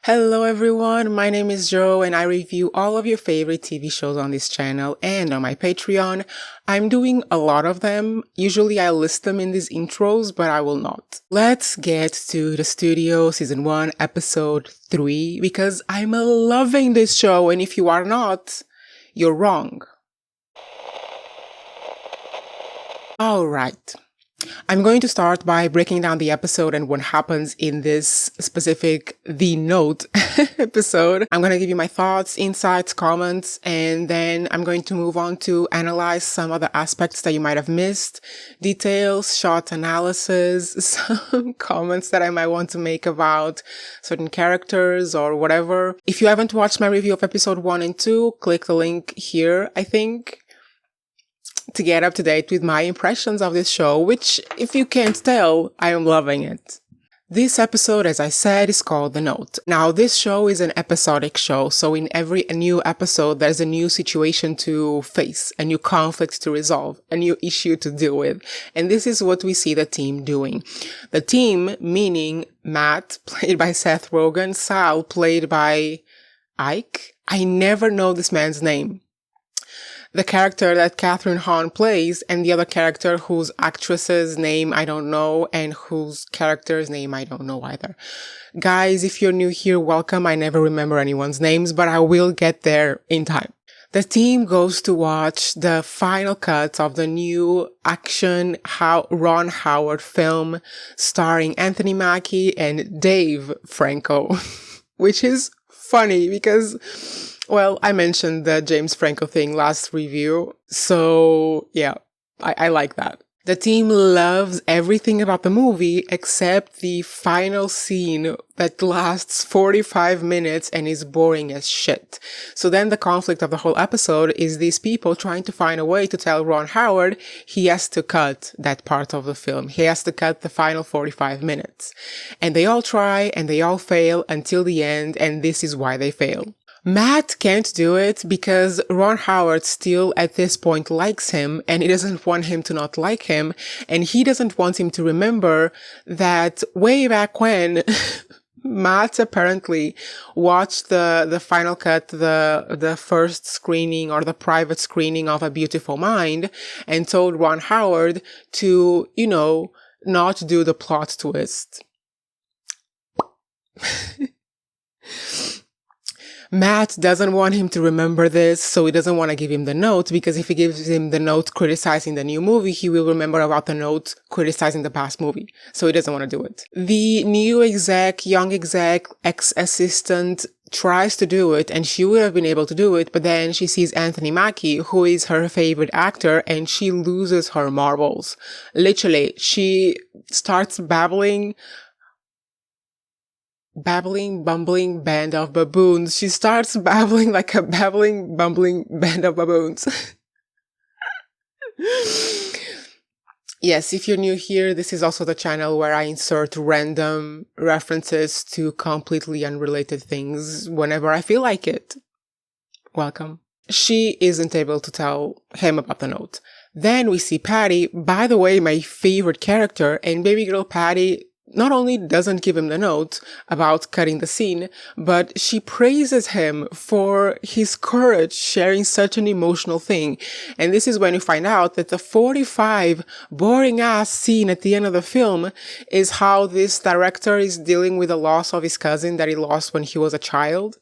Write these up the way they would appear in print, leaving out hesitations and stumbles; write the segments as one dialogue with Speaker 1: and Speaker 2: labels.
Speaker 1: Hello everyone, my name is Joe and I review all of your favorite TV shows on this channel and on my Patreon. I'm doing a lot of them. Usually I list them in these intros, but I will not. Let's get to The Studio Season 1, Episode 3, because I'm loving this show, and if you are not, you're wrong. Alright. I'm going to start by breaking down the episode and what happens in this specific The Note episode. I'm going to give you my thoughts, insights, comments, and then I'm going to move on to analyze some other aspects that you might have missed, details, shot analysis, some comments that I might want to make about certain characters or whatever. If you haven't watched my review of episode 1 and 2, click the link here, I think, to get up to date with my impressions of this show, which, if you can't tell, I am loving it. This episode, as I said, is called The Note. Now, this show is an episodic show, so in every new episode, there's a new situation to face, a new conflict to resolve, a new issue to deal with. And this is what we see the team doing. The team, meaning Matt, played by Seth Rogen, Sal, played by Ike. I never know this man's name. The character that Kathryn Hahn plays, and the other character whose actress's name I don't know, and whose character's name I don't know either. Guys, if you're new here, welcome. I never remember anyone's names, but I will get there in time. The team goes to watch the final cut of the new action Ron Howard film starring Anthony Mackie and Dave Franco, which is funny because, well, I mentioned the James Franco thing last review, so yeah, I like that. The team loves everything about the movie except the final scene that lasts 45 minutes and is boring as shit. So then the conflict of the whole episode is these people trying to find a way to tell Ron Howard he has to cut that part of the film. He has to cut the final 45 minutes. And they all try and they all fail until the end, and this is why they fail. Matt can't do it because Ron Howard still at this point likes him, and he doesn't want him to not like him, and he doesn't want him to remember that way back when Matt apparently watched the final cut, the first screening or the private screening of A Beautiful Mind, and told Ron Howard to, not do the plot twist. Matt doesn't want him to remember this, so he doesn't want to give him the note, because if he gives him the note criticizing the new movie, he will remember about the note criticizing the past movie. So he doesn't want to do it. The new young exec, ex-assistant tries to do it, and she would have been able to do it, but then she sees Anthony Mackie, who is her favorite actor, and she loses her marbles. Literally, she starts bumbling band of baboons. She starts babbling like a bumbling band of baboons. Yes, if you're new here, this is also the channel where I insert random references to completely unrelated things whenever I feel like it. Welcome. She isn't able to tell him about the note. Then we see Patty, by the way, my favorite character, and baby girl Patty not only doesn't give him the note about cutting the scene, but she praises him for his courage sharing such an emotional thing. And this is when you find out that the 45 boring ass scene at the end of the film is how this director is dealing with the loss of his cousin that he lost when he was a child.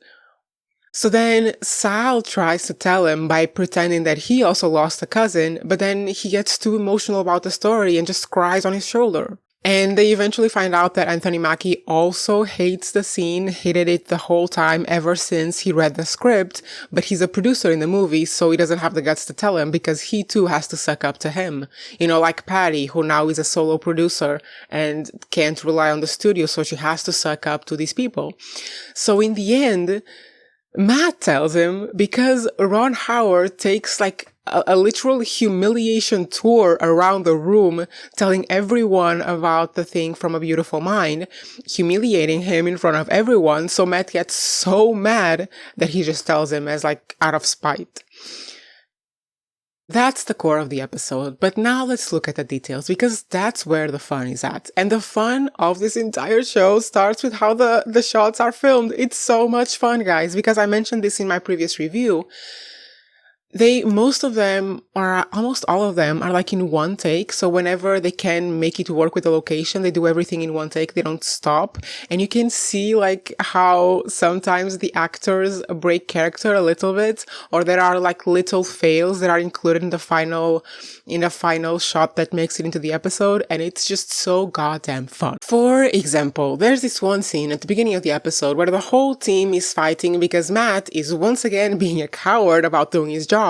Speaker 1: So then Sal tries to tell him by pretending that he also lost a cousin, but then he gets too emotional about the story and just cries on his shoulder. And they eventually find out that Anthony Mackie also hates the scene, hated it the whole time ever since he read the script, but he's a producer in the movie, so he doesn't have the guts to tell him because he too has to suck up to him. Like Patty, who now is a solo producer and can't rely on the studio, so she has to suck up to these people. So in the end, Matt tells him because Ron Howard takes a literal humiliation tour around the room, telling everyone about the thing from A Beautiful Mind, humiliating him in front of everyone. So Matt gets so mad that he just tells him as out of spite. That's the core of the episode, but now let's look at the details because that's where the fun is at. And the fun of this entire show starts with how the shots are filmed. It's so much fun, guys, because I mentioned this in my previous review. Most of them are, almost all of them are like in one take. So whenever they can make it work with the location, they do everything in one take. They don't stop. And you can see like how sometimes the actors break character a little bit, or there are like little fails that are included in the final shot that makes it into the episode. And it's just so goddamn fun. For example, there's this one scene at the beginning of the episode where the whole team is fighting because Matt is once again being a coward about doing his job.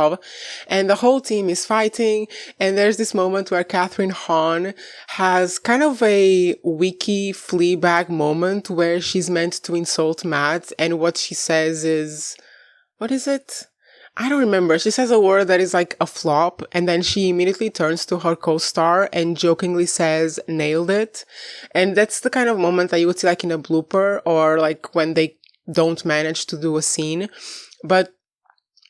Speaker 1: And the whole team is fighting. And there's this moment where hahn has kind of a wiki Fleabag moment where she's meant to insult Matt. And what she says is, what is it? I don't remember. She says a word that is like a flop. And then she immediately turns to her co-star and jokingly says, nailed it. And that's the kind of moment that you would see like in a blooper or like when they don't manage to do a scene. But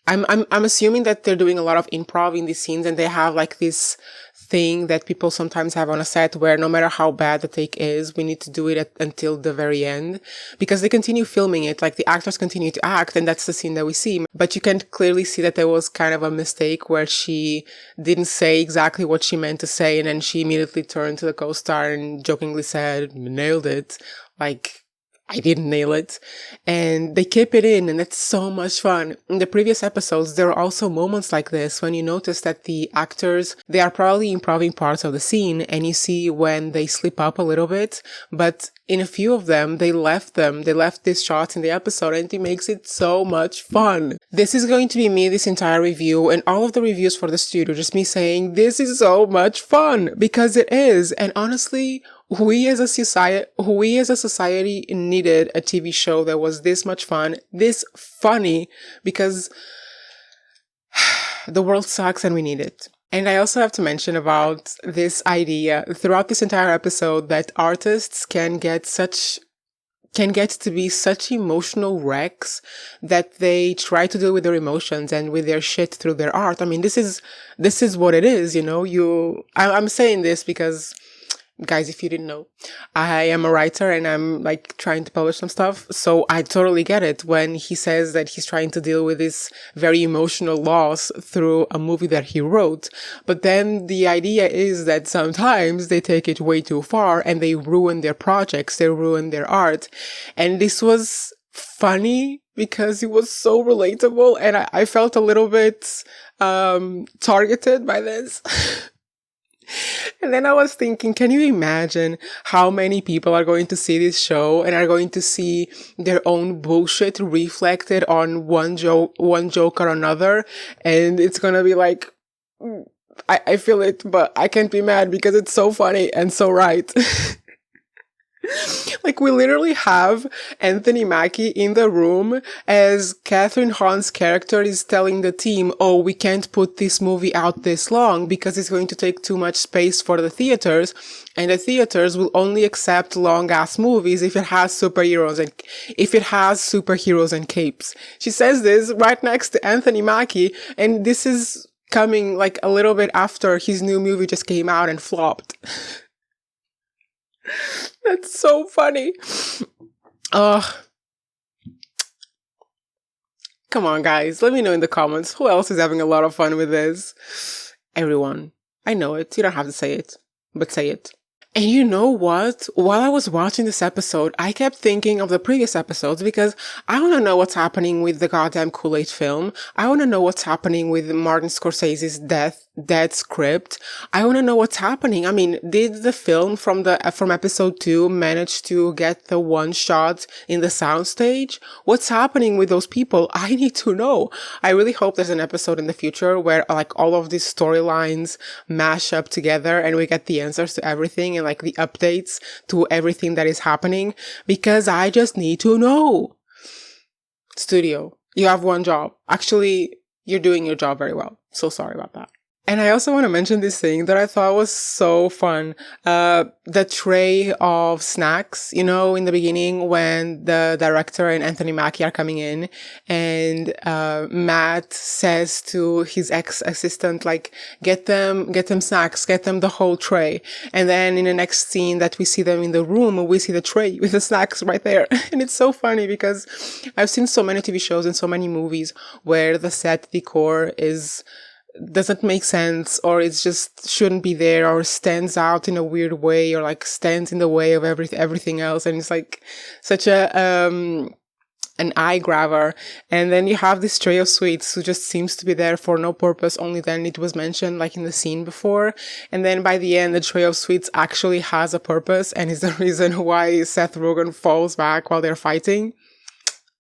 Speaker 1: I'm assuming that they're doing a lot of improv in these scenes and they have like this thing that people sometimes have on a set where no matter how bad the take is, we need to do it until the very end because they continue filming it. Like the actors continue to act and that's the scene that we see. But you can clearly see that there was kind of a mistake where she didn't say exactly what she meant to say. And then she immediately turned to the co-star and jokingly said, nailed it. Like, I didn't nail it. And they keep it in and it's so much fun. In the previous episodes, there are also moments like this when you notice that the actors, they are probably improving parts of the scene and you see when they slip up a little bit. But in a few of them, they left these shots in the episode and it makes it so much fun. This is going to be me this entire review and all of the reviews for the studio, just me saying this is so much fun because it is. And honestly, we as a society needed a TV show that was this much fun, this funny, because the world sucks and we need it. And I also have to mention about this idea throughout this entire episode that artists can get to be such emotional wrecks that they try to deal with their emotions and with their shit through their art. I mean, this is what it is, you know, I'm saying this because, guys, if you didn't know, I am a writer and I'm like trying to publish some stuff. So I totally get it when he says that he's trying to deal with this very emotional loss through a movie that he wrote. But then the idea is that sometimes they take it way too far and they ruin their projects, they ruin their art. And this was funny because it was so relatable and I felt a little bit targeted by this. And then I was thinking, can you imagine how many people are going to see this show and are going to see their own bullshit reflected on one joke or another? And it's going to be like, I feel it, but I can't be mad because it's so funny and so right. Like, we literally have Anthony Mackie in the room as Kathryn Hahn's character is telling the team, oh, we can't put this movie out this long because it's going to take too much space for the theaters. And the theaters will only accept long-ass movies if it has superheroes and capes. She says this right next to Anthony Mackie, and this is coming like a little bit after his new movie just came out and flopped. That's so funny. Come on, guys. Let me know in the comments who else is having a lot of fun with this. Everyone. I know it. You don't have to say it, but say it. And you know what? While I was watching this episode, I kept thinking of the previous episodes because I want to know what's happening with the goddamn Kool-Aid film. I want to know what's happening with Martin Scorsese's dead script. I want to know what's happening. I mean, did the film from episode 2 manage to get the one shot in the soundstage? What's happening with those people? I need to know. I really hope there's an episode in the future where like all of these storylines mash up together and we get the answers to everything and like the updates to everything that is happening, because I just need to know. Studio, you have one job. Actually, you're doing your job very well. So sorry about that. And I also want to mention this thing that I thought was so fun. The tray of snacks, you know, in the beginning when the director and Anthony Mackie are coming in and, Matt says to his ex-assistant, like, get them snacks, get them the whole tray. And then in the next scene that we see them in the room, we see the tray with the snacks right there. And it's so funny because I've seen so many TV shows and so many movies where the set decor doesn't make sense, or it's just shouldn't be there, or stands out in a weird way, or like stands in the way of everything else, and it's like such an eye grabber. And then you have this tray of sweets who just seems to be there for no purpose, only then it was mentioned like in the scene before. And then by the end, the tray of sweets actually has a purpose and is the reason why Seth Rogen falls back while they're fighting.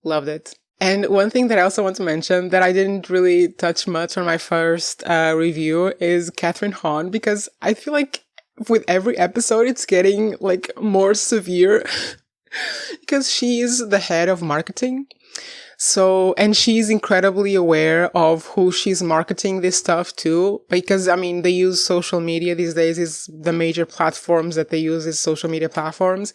Speaker 1: Loved it. And one thing that I also want to mention that I didn't really touch much on my first review is Kathryn Hahn, because I feel like with every episode it's getting like more severe because she is the head of marketing. So, and she's incredibly aware of who she's marketing this stuff to, because I mean, they use social media these days. Is the major platforms that they use is social media platforms.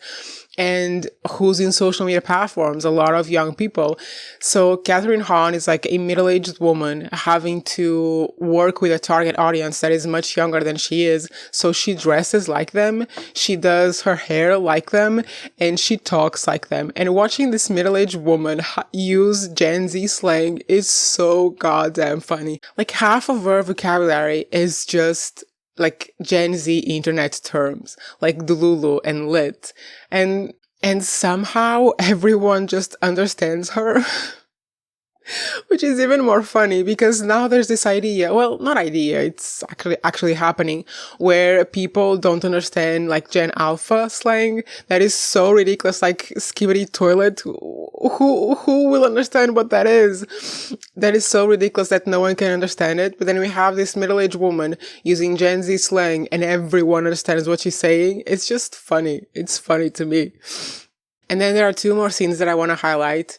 Speaker 1: And who's in social media platforms? A lot of young people. So Kathryn Hahn is like a middle-aged woman having to work with a target audience that is much younger than she is. So she dresses like them, she does her hair like them, and she talks like them. And watching this middle-aged woman use Gen Z slang is so goddamn funny. Like half of her vocabulary is just like Gen Z internet terms, like Dululu and lit. And somehow everyone just understands her. Which is even more funny because now there's this idea, well, not idea, it's actually happening, where people don't understand like Gen Alpha slang. That is so ridiculous, like skibidi toilet. Who will understand what that is? That is so ridiculous that no one can understand it. But then we have this middle-aged woman using Gen Z slang and everyone understands what she's saying. It's just funny. It's funny to me. And then there are two more scenes that I want to highlight,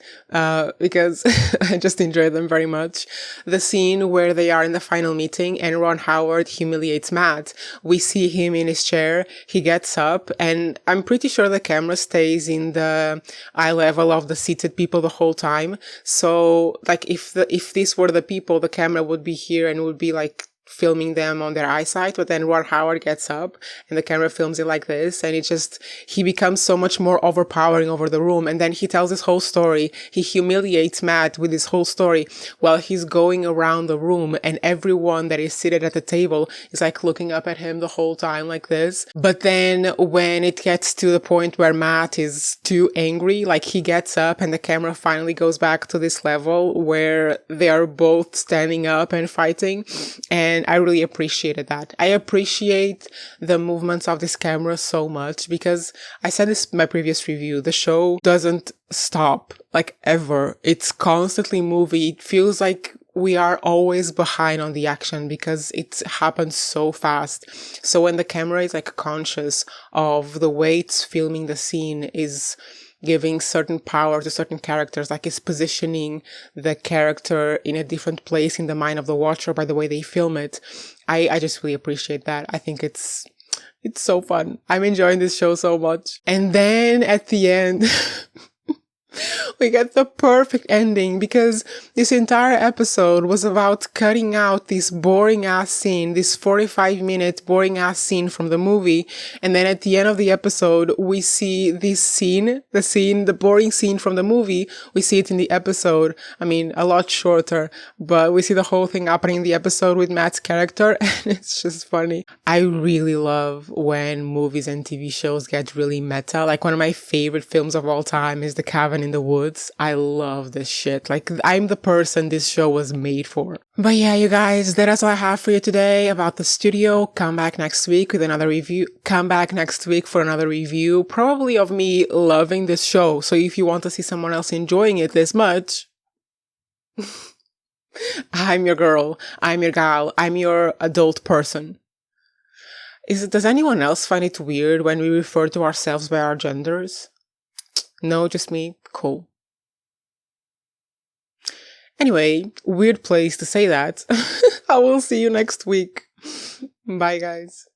Speaker 1: because I just enjoy them very much. The scene where they are in the final meeting and Ron Howard humiliates Matt. We see him in his chair. He gets up, and I'm pretty sure the camera stays in the eye level of the seated people the whole time. So, like, if these were the people, the camera would be here and would be like filming them on their eyesight, but then Ron Howard gets up and the camera films it like this, and he becomes so much more overpowering over the room. And then he tells his whole story. He humiliates Matt with his whole story while he's going around the room, and everyone that is seated at the table is like looking up at him the whole time like this. But then when it gets to the point where Matt is too angry, like he gets up and the camera finally goes back to this level where they are both standing up and fighting. And I really appreciated that. I appreciate the movements of this camera so much because I said this in my previous review, the show doesn't stop, like ever. It's constantly moving. It feels like we are always behind on the action because it happens so fast. So when the camera is like conscious of the way it's filming the scene, is giving certain power to certain characters, like it's positioning the character in a different place in the mind of the watcher by the way they film it. I just really appreciate that. I think it's so fun. I'm enjoying this show so much. And then at the end, we get the perfect ending because this entire episode was about cutting out this boring ass scene, this 45-minute boring ass scene from the movie. And then at the end of the episode, we see this scene, the boring scene from the movie. We see it in the episode. I mean, a lot shorter, but we see the whole thing happening in the episode with Matt's character. And it's just funny. I really love when movies and TV shows get really meta. Like one of my favorite films of all time is The Cabin in the Woods. I love this shit. Like, I'm the person this show was made for. But yeah, you guys, that is all I have for you today about the studio. Come back next week with another review. Come back next week for another review, probably of me loving this show. So if you want to see someone else enjoying it this much, I'm your girl. I'm your gal. I'm your adult person. Does anyone else find it weird when we refer to ourselves by our genders? No, just me? Cool. Anyway, weird place to say that. I will see you next week. Bye, guys.